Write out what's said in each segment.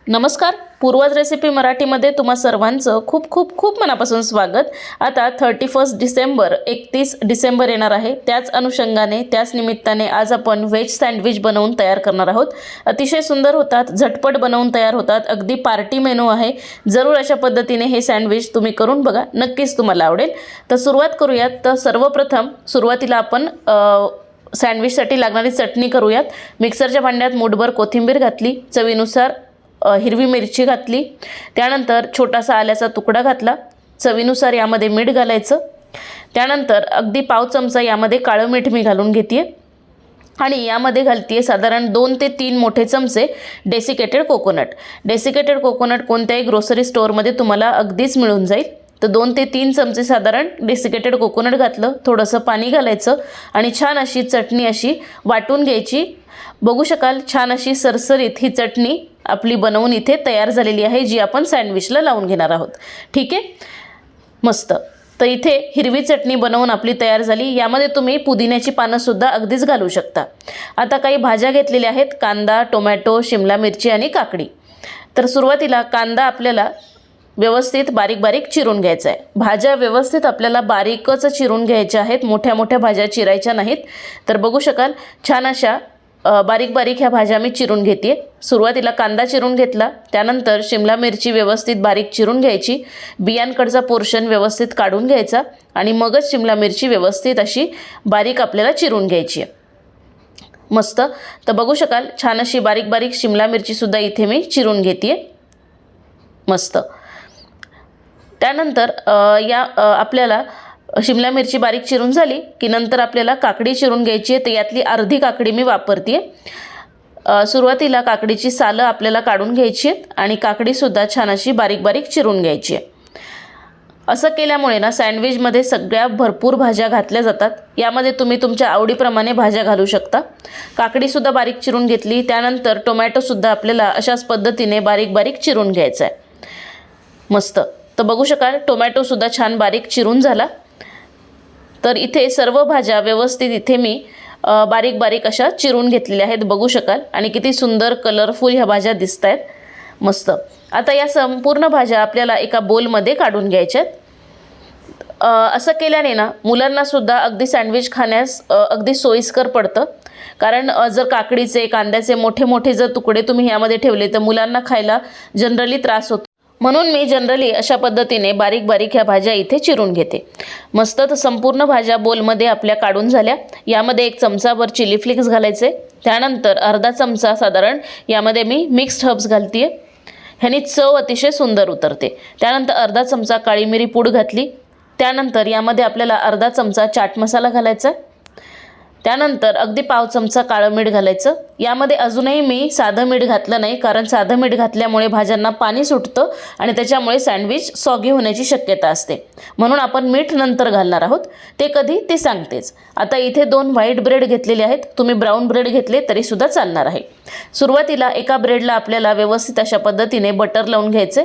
नमस्कार, पूर्वज रेसिपी मराठीमध्ये तुम्हा सर्वांचं खूप खूप खूप मनापासून स्वागत। आता 31 डिसेंबर 31 डिसेंबर येणार आहे, त्याच अनुषंगाने त्याच निमित्ताने आज आपण व्हेज सँडविच बनवून तयार करणार आहोत। अतिशय सुंदर होतात, झटपट बनवून तयार होतात, अगदी पार्टी मेनू आहे। जरूर अशा पद्धतीने हे सँडविच तुम्ही करून बघा, नक्कीच तुम्हाला आवडेल। तर सुरुवात करूयात। तर सर्वप्रथम सुरुवातीला आपण सँडविचसाठी लागणारी चटणी करूयात। मिक्सरच्या भांड्यात मूठभर कोथिंबीर घातली, चवीनुसार हिरवी मिरची घातली, त्यानंतर छोटासा आल्याचा तुकडा घातला, चवीनुसार यामध्ये मीठ घालायचं, त्यानंतर अगदी पाव चमचा यामध्ये काळं मीठ मी घालून घेते आणि यामध्ये घालते साधारण 2 ते 3 मोठे चमचे डेसिकेटेड कोकोनट। डेसिकेटेड कोकोनट कोणत्याही ग्रोसरी स्टोअरमध्ये तुम्हाला अगदीच मिळून जाईल। तर 2 ते 3 चमचे साधारण डेसिकेटेड कोकोनट घातलं, थोडंसं पाणी घालायचं आणि छान अशी चटणी अशी वाटून घ्यायची। बघू शकाल छान अशी सरसरीत ही चटणी आपली बनवून इथे तयार झालेली आहे, जी आपण सँडविचला लावून घेणार आहोत। ठीक आहे, मस्त। तर इथे हिरवी चटणी बनवून आपली तयार झाली। यामध्ये तुम्ही पुदिन्याची पानं सुद्धा अगदीच घालू शकता। आता काही भाज्या घेतलेल्या आहेत, कांदा, टोमॅटो, शिमला मिरची आणि काकडी। तर सुरुवातीला कांदा आपल्याला व्यवस्थित बारीक बारीक चिरून घ्यायचा आहे। भाज्या व्यवस्थित आपल्याला बारीकच चिरून घ्यायच्या आहेत, मोठ्या मोठ्या भाज्या चिरायच्या नाहीत। तर बघू शकाल छान अशा बारीक बारीक ह्या भाज्या मी चिरून घेते। सुरुवातीला कांदा चिरून घेतला, त्यानंतर शिमला मिरची व्यवस्थित बारीक चिरून घ्यायची, बियांकडचा पोर्शन व्यवस्थित काढून घ्यायचा आणि मगच शिमला मिरची व्यवस्थित अशी बारीक आपल्याला चिरून घ्यायची आहे। मस्त। तर बघू शकाल छान अशी बारीक बारीक शिमला मिरची सुद्धा इथे मी चिरून घेते। मस्त। त्यानंतर आपल्याला शिमला मिरची बारीक चिरून झाली की नंतर आपल्याला काकडी चिरून घ्यायची आहे। तर यातली अर्धी काकडी मी वापरते। सुरुवातीला काकडीची सालं आपल्याला काढून घ्यायची आहेत आणि काकडीसुद्धा छान अशी बारीक बारीक चिरून घ्यायची आहे। असं केल्यामुळे ना सँडविचमध्ये सगळ्या भरपूर भाज्या घातल्या जातात। यामध्ये तुम्ही तुमच्या आवडीप्रमाणे भाज्या घालू शकता। काकडीसुद्धा बारीक चिरून घेतली, त्यानंतर टोमॅटोसुद्धा आपल्याला अशाच पद्धतीने बारीक बारीक चिरून घ्यायचा आहे। मस्त। तर बघू शकाल टोमॅटोसुद्धा छान बारीक चिरून झाला। तर इथे सर्व भाज्या व्यवस्थित इथे मी बारीक बारीक अशा चिरून घेतलेल्या आहेत, बघू शकाल, आणि किती सुंदर कलरफुल ह्या भाज्या दिसत आहेत। मस्त। आता या संपूर्ण भाज्या आपल्याला एका बोलमध्ये काढून घ्यायच्या आहेत। असं केल्याने ना मुलांनासुद्धा अगदी सँडविच खाण्यास अगदी सोयीस्कर पडतं, कारण जर काकडीचे कांद्याचे मोठे मोठे जर तुकडे तुम्ही यामध्ये ठेवले तर मुलांना खायला जनरली त्रास होतो। म्हणून मी जनरली अशा पद्धतीने बारीक बारीक ह्या भाज्या इथे चिरून घेते। मस्त। तर संपूर्ण भाज्या बोलमध्ये आपल्या काढून झाल्या। यामध्ये 1 चमचाभर चिली फ्लेक्स घालायचे, त्यानंतर अर्धा चमचा साधारण यामध्ये मी मिक्स्ड हर्ब्स घालते, ह्यानी चव अतिशय सुंदर उतरते। त्यानंतर अर्धा चमचा काळी मिरी पूड घातली, त्यानंतर यामध्ये आपल्याला अर्धा चमचा चाट मसाला घालायचा, त्यानंतर अगदी पाव चमचा काळं मीठ घालायचं। यामध्ये अजूनही मी साधं मीठ घातलं नाही, कारण साधं मीठ घातल्यामुळे भाज्यांना पाणी सुटतं आणि त्याच्यामुळे सँडविच सॉगी होण्याची शक्यता असते, म्हणून आपण मीठ नंतर घालणार आहोत। ते कधी ते सांगतेच। आता इथे 2 व्हाईट ब्रेड घेतलेले आहेत, तुम्ही ब्राऊन ब्रेड घेतले तरीसुद्धा चालणार आहे। सुरुवातीला एका ब्रेडला आपल्याला व्यवस्थित अशा पद्धतीने बटर लावून घ्यायचे।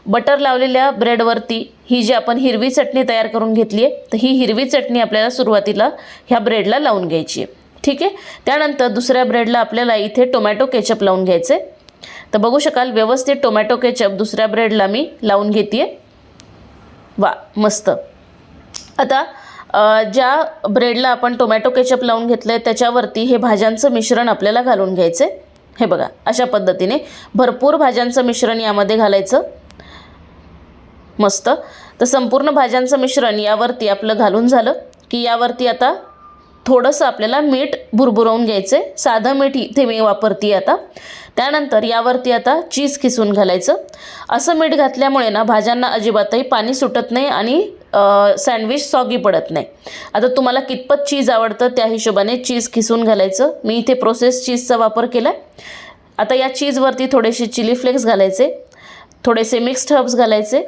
बटर लावलेल्या ब्रेडवरती ही जी आपण हिरवी चटणी तयार करून घेतली आहे, तर ही हिरवी चटणी आपल्याला सुरुवातीला ह्या ब्रेडला लावून घ्यायची आहे। ठीक आहे। त्यानंतर दुसऱ्या ब्रेडला आपल्याला इथे टोमॅटो केचप लावून घ्यायचे। तर बघू शकाल व्यवस्थित टोमॅटो केचप दुसऱ्या ब्रेडला मी लावून घेते। वा, मस्त। आता ज्या ब्रेडला आपण टोमॅटो केचप लावून घेतलं आहे त्याच्यावरती हे भाज्यांचं मिश्रण आपल्याला घालून घ्यायचं आहे। हे बघा, अशा पद्धतीने भरपूर भाज्यांचं मिश्रण यामध्ये घालायचं। मस्त। तर संपूर्ण भाज्यांचं मिश्रण यावरती आपलं घालून झालं की यावरती आता थोडंसं आपल्याला मीठ भुरभुरवून घ्यायचं आहे। साधं मीठ इथे मी वापरते आता। त्यानंतर यावरती आता चीज खिसून घालायचं। असं मीठ घातल्यामुळे ना भाज्यांना अजिबातही पाणी सुटत नाही आणि सँडविच सॉगी पडत नाही। आता तुम्हाला कितपत चीज आवडतं त्या हिशोबाने चीज खिसून घालायचं। मी इथे प्रोसेस चीजचा वापर केला आहे। आता या चीजवरती थोडेसे चिली फ्लेक्स घालायचे, थोडेसे मिक्स्ड हर्ब्स घालायचे,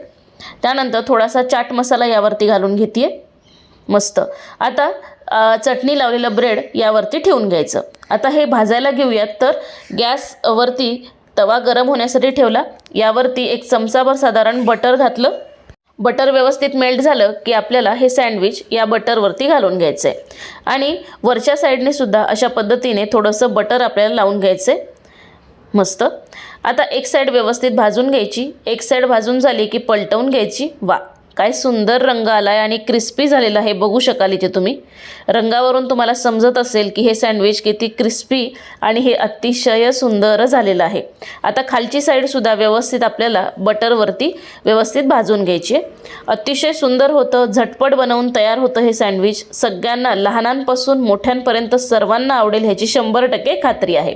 त्यानंतर थोडासा चाट मसाला यावरती घालून घेते। मस्त। आता चटणी लावलेलं ब्रेड यावरती ठेवून घ्यायचं। आता हे भाजायला घेऊयात। तर गॅसवरती तवा गरम होण्यासाठी ठेवला, यावरती 1 चमचाभर साधारण बटर घातलं। बटर व्यवस्थित मेल्ट झालं की आपल्याला हे सँडविच या बटरवरती घालून घ्यायचं आहे आणि वरच्या साईडने सुद्धा अशा पद्धतीने थोडंसं बटर आपल्याला लावून घ्यायचं आहे। मस्त. आता एक साईड व्यवस्थित भाजून घ्यायची. एक साईड भाजून झाली की पलटवून घ्यायची. वा, काय सुंदर रंग आला आहे आणि क्रिस्पी झालेला आहे, बघू शकाल इथे तुम्ही. रंगावरून तुम्हाला समजत असेल की हे सँडविच किती क्रिस्पी आणि हे अतिशय सुंदर झालेलं आहे. आता खालची साईडसुद्धा व्यवस्थित आपल्याला बटरवरती व्यवस्थित भाजून घ्यायची आहे. अतिशय सुंदर होतं, झटपट बनवून तयार होतं हे सँडविच. सगळ्यांना, लहानांपासून मोठ्यांपर्यंत सर्वांना आवडेल ह्याची 100% खात्री आहे.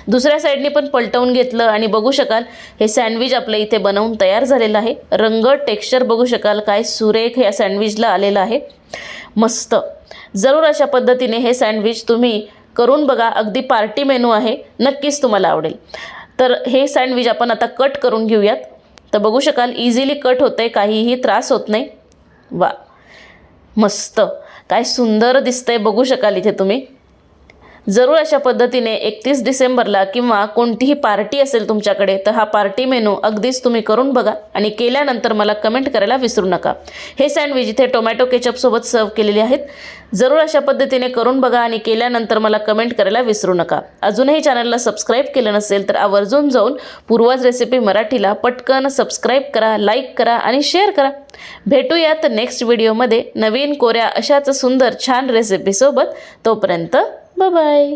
दुसऱ्या साईडने पण पलटवून घेतलं आणि बघू शकाल हे सँडविच आपलं इथे बनवून तयार झालेलं आहे. रंग, टेक्स्चर बघू शकाल काय सुरेख या सँडविचला आलेलं आहे. मस्त. जरूर अशा पद्धतीने हे सँडविच तुम्ही करून बघा. अगदी पार्टी मेनू आहे, नक्कीच तुम्हाला आवडेल. तर हे सँडविच आपण आता कट करून घेऊयात. तर बघू शकाल इझिली कट होते, काहीही त्रास होत नाही. वा, मस्त, काय सुंदर दिसतंय, बघू शकाल इथे तुम्ही. जरूर अशा पद्धतीने 31 डिसेंबरला किंवा कोणतीही पार्टी असेल तुमच्याकडे तर हा पार्टी मेनू अगदीच तुम्ही करून बघा आणि केल्यानंतर मला कमेंट करायला विसरू नका. हे सँडविच इथे टोमॅटो केचपसोबत सर्व केलेले आहेत. जरूर अशा पद्धतीने करून बघा आणि केल्यानंतर मला कमेंट करायला विसरू नका. अजूनही चॅनलला सबस्क्राईब केलं नसेल तर आवर्जून जाऊन पूर्वज रेसिपी मराठीला पटकन सबस्क्राईब करा, लाईक करा आणि शेअर करा. भेटूयात नेक्स्ट व्हिडिओमध्ये नवीन कोऱ्या अशाच सुंदर छान रेसिपीसोबत. तोपर्यंत बाय बाय.